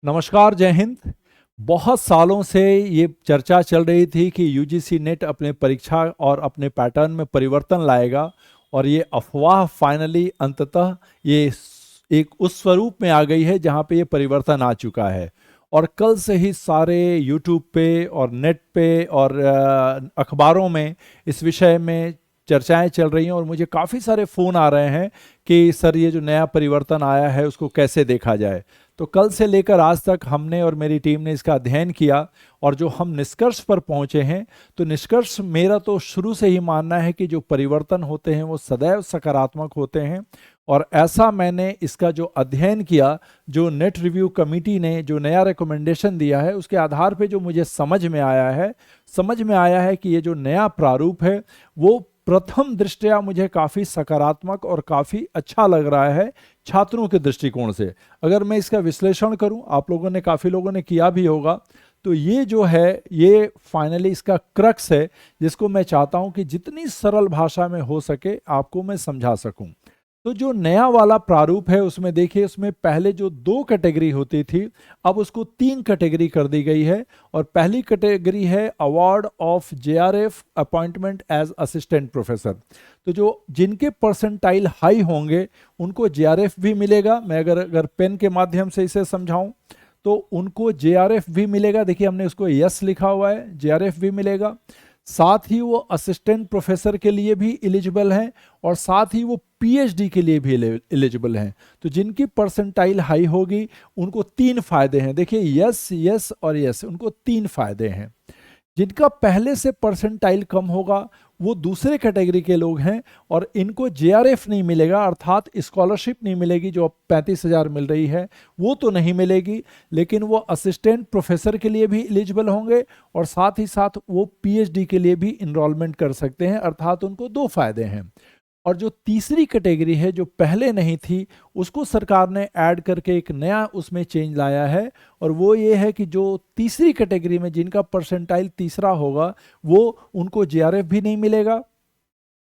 नमस्कार, जय हिंद। बहुत सालों से ये चर्चा चल रही थी कि यूजीसी नेट अपने परीक्षा और अपने पैटर्न में परिवर्तन लाएगा और ये अफवाह फाइनली अंततः ये एक उस स्वरूप में आ गई है जहां पे ये परिवर्तन आ चुका है। और कल से ही सारे यूट्यूब पे और नेट पे और अखबारों में इस विषय में चर्चाएं चल रही हैं और मुझे काफ़ी सारे फ़ोन आ रहे हैं कि सर ये जो नया परिवर्तन आया है उसको कैसे देखा जाए। तो कल से लेकर आज तक हमने और मेरी टीम ने इसका अध्ययन किया और जो हम निष्कर्ष पर पहुंचे हैं, तो निष्कर्ष मेरा तो शुरू से ही मानना है कि जो परिवर्तन होते हैं वो सदैव सकारात्मक होते हैं। और ऐसा मैंने इसका जो अध्ययन किया, जो नेट रिव्यू कमेटी ने जो नया रिकमेंडेशन दिया है उसके आधार पे जो मुझे समझ में आया है कि ये जो नया प्रारूप है वो प्रथम दृष्टया मुझे काफ़ी सकारात्मक और काफ़ी अच्छा लग रहा है छात्रों के दृष्टिकोण से। अगर मैं इसका विश्लेषण करूं, आप लोगों ने काफ़ी लोगों ने किया भी होगा, तो ये जो है ये फाइनली इसका क्रक्स है जिसको मैं चाहता हूं कि जितनी सरल भाषा में हो सके आपको मैं समझा सकूं। तो जो नया वाला प्रारूप है उसमें देखिए, उसमें पहले जो 2 कैटेगरी होती थी अब उसको 3 कैटेगरी कर दी गई है। और पहली कैटेगरी है award of JRF appointment as assistant professor. तो जो जिनके परसेंटाइल हाई होंगे उनको जेआरएफ भी मिलेगा। मैं अगर पेन के माध्यम से इसे समझाऊं तो उनको जेआरएफ भी मिलेगा। देखिए हमने उसको यस लिखा हुआ है, जेआरएफ भी मिलेगा। साथ ही वो असिस्टेंट प्रोफेसर के लिए भी एलिजिबल हैं और साथ ही वो पीएचडी के लिए भी एलिजिबल हैं। तो जिनकी परसेंटाइल हाई होगी उनको 3 फायदे हैं। देखिए यस, यस और यस, उनको 3 फायदे हैं। जिनका पहले से परसेंटाइल कम होगा वो दूसरे कैटेगरी के लोग हैं और इनको जेआरएफ नहीं मिलेगा, अर्थात स्कॉलरशिप नहीं मिलेगी जो अब 35,000 मिल रही है, वो तो नहीं मिलेगी। लेकिन वो असिस्टेंट प्रोफेसर के लिए भी एलिजिबल होंगे और साथ ही साथ वो पीएचडी के लिए भी इनरोलमेंट कर सकते हैं, अर्थात उनको 2 फायदे हैं। और जो तीसरी कैटेगरी है जो पहले नहीं थी उसको सरकार ने ऐड करके एक नया उसमें चेंज लाया है। और वो ये है कि जो तीसरी कैटेगरी में जिनका परसेंटाइल तीसरा होगा वो उनको जेआरएफ भी नहीं मिलेगा,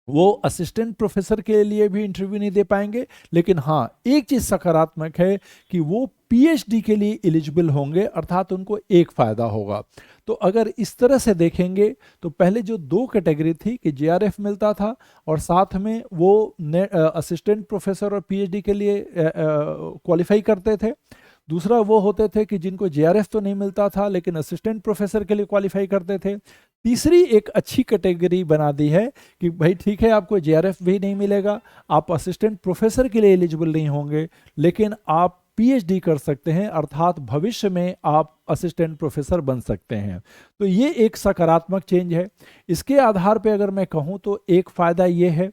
वो असिस्टेंट प्रोफेसर के लिए भी इंटरव्यू नहीं दे पाएंगे। लेकिन हाँ, एक चीज सकारात्मक है कि वो पीएचडी के लिए एलिजिबल होंगे, अर्थात उनको एक फायदा होगा। तो अगर इस तरह से देखेंगे तो पहले जो 2 कैटेगरी थी कि जेआरएफ मिलता था और साथ में वो असिस्टेंट प्रोफेसर और पीएचडी के लिए क्वालिफाई करते थे। दूसरा वो होते थे कि जिनको जेआरएफ तो नहीं मिलता था लेकिन असिस्टेंट प्रोफेसर के लिए क्वालिफाई करते थे। तीसरी एक अच्छी कैटेगरी बना दी है कि भाई ठीक है, आपको जेआरएफ भी नहीं मिलेगा, आप असिस्टेंट प्रोफेसर के लिए एलिजिबल नहीं होंगे, लेकिन आप पीएचडी कर सकते हैं, अर्थात भविष्य में आप असिस्टेंट प्रोफेसर बन सकते हैं। तो ये एक सकारात्मक चेंज है। इसके आधार पे अगर मैं कहूँ तो एक फ़ायदा ये है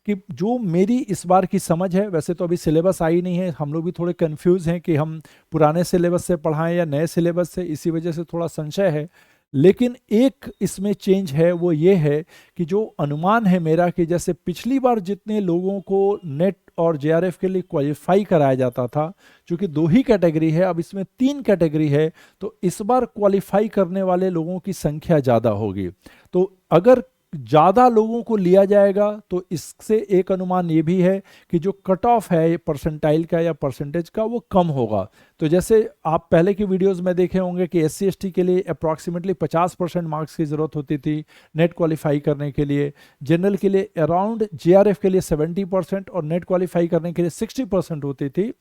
कि जो मेरी इस बार की समझ है, वैसे तो अभी सिलेबस आई नहीं है, हम लोग भी थोड़े कंफ्यूज हैं कि हम पुराने सिलेबस से पढ़ाएं या नए सिलेबस से, इसी वजह से थोड़ा संशय है। लेकिन एक इसमें चेंज है, वो ये है कि जो अनुमान है मेरा कि जैसे पिछली बार जितने लोगों को नेट और जेआरएफ के लिए क्वालिफाई कराया जाता था, क्योंकि 2 ही कैटेगरी है, अब इसमें 3 कैटेगरी है, तो इस बार क्वालिफाई करने वाले लोगों की संख्या ज़्यादा होगी। तो अगर ज़्यादा लोगों को लिया जाएगा तो इससे एक अनुमान ये भी है कि जो कट ऑफ है परसेंटाइल का या परसेंटेज का वो कम होगा। तो जैसे आप पहले की वीडियोस में देखे होंगे कि एससी एसटी के लिए अप्रॉक्सीमेटली 50% मार्क्स की ज़रूरत होती थी नेट क्वालिफाई करने के लिए, जनरल के लिए अराउंड जेआरएफ के लिए 70% और नेट क्वालिफाई करने के लिए 60% होती थी।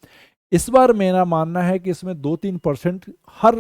इस बार मेरा मानना है कि इसमें 2-3% हर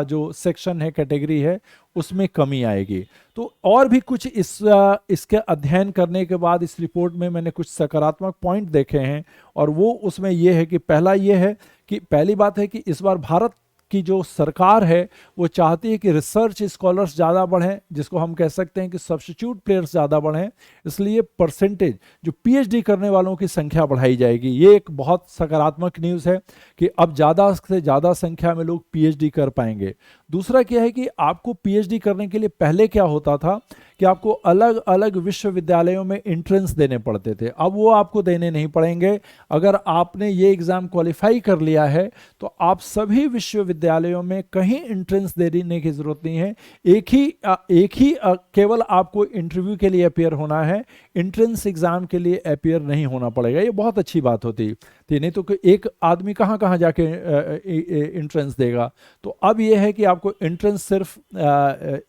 जो सेक्शन है, कैटेगरी है, उसमें कमी आएगी। तो और भी कुछ इसके अध्ययन करने के बाद इस रिपोर्ट में मैंने कुछ सकारात्मक पॉइंट देखे हैं और वो उसमें ये है कि पहला ये है कि पहली बात है कि इस बार भारत की जो सरकार है वो चाहती है कि रिसर्च स्कॉलर्स ज़्यादा बढ़ें, जिसको हम कह सकते हैं कि सब्स्टिट्यूट प्लेयर्स ज़्यादा बढ़ें, इसलिए परसेंटेज जो पीएचडी करने वालों की संख्या बढ़ाई जाएगी। ये एक बहुत सकारात्मक न्यूज़ है कि अब ज़्यादा से ज़्यादा संख्या में लोग पीएचडी कर पाएंगे। दूसरा क्या है कि आपको पीएचडी करने के लिए पहले क्या होता था कि आपको अलग अलग विश्वविद्यालयों में एंट्रेंस देने पड़ते थे, अब वो आपको देने नहीं पड़ेंगे। अगर आपने ये एग्ज़ाम क्वालिफाई कर लिया है तो आप सभी विश्वविद्यालय विश्वविद्यालयों में कहीं एंट्रेंस देने की जरूरत नहीं है। एक ही केवल आपको इंटरव्यू के लिए अपियर होना है, एंट्रेंस एग्जाम के लिए अपियर नहीं होना पड़ेगा। ये बहुत अच्छी बात होती थी, नहीं तो एक आदमी कहाँ कहाँ जाके एंट्रेंस देगा। तो अब ये है कि आपको एंट्रेंस सिर्फ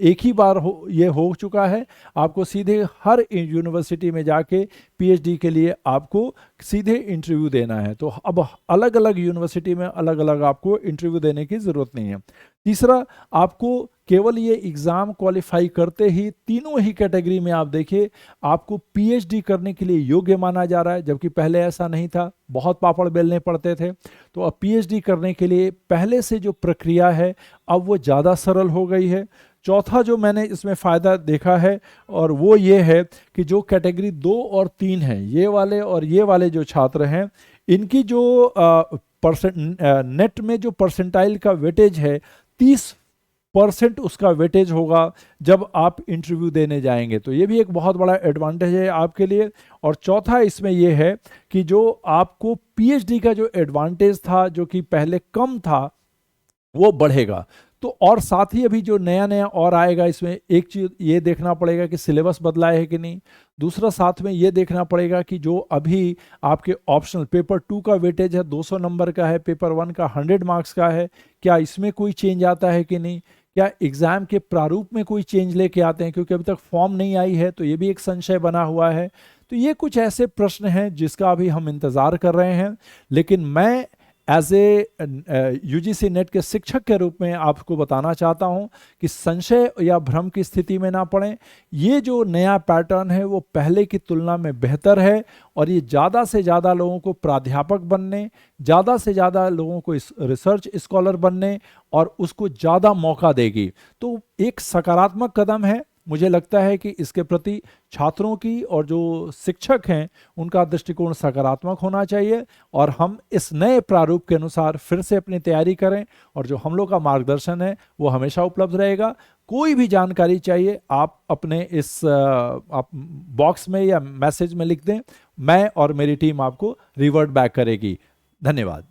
एक ही बार ये हो चुका है, आपको सीधे हर यूनिवर्सिटी में जाके पीएचडी के लिए आपको सीधे इंटरव्यू देना है। तो अब अलग अलग यूनिवर्सिटी में अलग अलग आपको इंटरव्यू देने की ज़रूरत नहीं है। तीसरा, आपको केवल ये एग्ज़ाम क्वालिफाई करते ही तीनों ही कैटेगरी में आप देखिए आपको पीएचडी करने के लिए योग्य माना जा रहा है, जबकि पहले ऐसा नहीं था, बहुत पापड़ बेलने पड़ते थे। तो अब पीएचडी करने के लिए पहले से जो प्रक्रिया है अब वो ज़्यादा सरल हो गई है। चौथा जो मैंने इसमें फ़ायदा देखा है और वो ये है कि जो कैटेगरी 2 और 3 हैं, ये वाले और ये वाले जो छात्र हैं, इनकी जो नेट में जो परसेंटाइल का वेटेज है 30% उसका वेटेज होगा जब आप इंटरव्यू देने जाएंगे। तो ये भी एक बहुत बड़ा एडवांटेज है आपके लिए। और चौथा इसमें ये है कि जो आपको पीएचडी का जो एडवांटेज था जो कि पहले कम था वो बढ़ेगा। तो और साथ ही अभी जो नया नया और आएगा, इसमें एक चीज़ ये देखना पड़ेगा कि सिलेबस बदला है कि नहीं। दूसरा साथ में ये देखना पड़ेगा कि जो अभी आपके ऑप्शनल पेपर 2 का वेटेज है 200 नंबर का है, पेपर 1 का 100 मार्क्स का है, क्या इसमें कोई चेंज आता है कि नहीं, क्या एग्ज़ाम के प्रारूप में कोई चेंज लेके आते हैं, क्योंकि अभी तक फॉर्म नहीं आई है। तो ये भी एक संशय बना हुआ है। तो ये कुछ ऐसे प्रश्न हैं जिसका अभी हम इंतज़ार कर रहे हैं। लेकिन मैं एज ए यूजीसी नेट के शिक्षक के रूप में आपको बताना चाहता हूं कि संशय या भ्रम की स्थिति में ना पड़ें। ये जो नया पैटर्न है वो पहले की तुलना में बेहतर है और ये ज़्यादा से ज़्यादा लोगों को प्राध्यापक बनने, ज़्यादा से ज़्यादा लोगों को रिसर्च स्कॉलर बनने और उसको ज़्यादा मौका देगी। तो एक सकारात्मक कदम है। मुझे लगता है कि इसके प्रति छात्रों की और जो शिक्षक हैं उनका दृष्टिकोण सकारात्मक होना चाहिए और हम इस नए प्रारूप के अनुसार फिर से अपनी तैयारी करें और जो हम लोग का मार्गदर्शन है वो हमेशा उपलब्ध रहेगा। कोई भी जानकारी चाहिए आप अपने इस आप बॉक्स में या मैसेज में लिख दें, मैं और मेरी टीम आपको रिवर्ट बैक करेगी। धन्यवाद।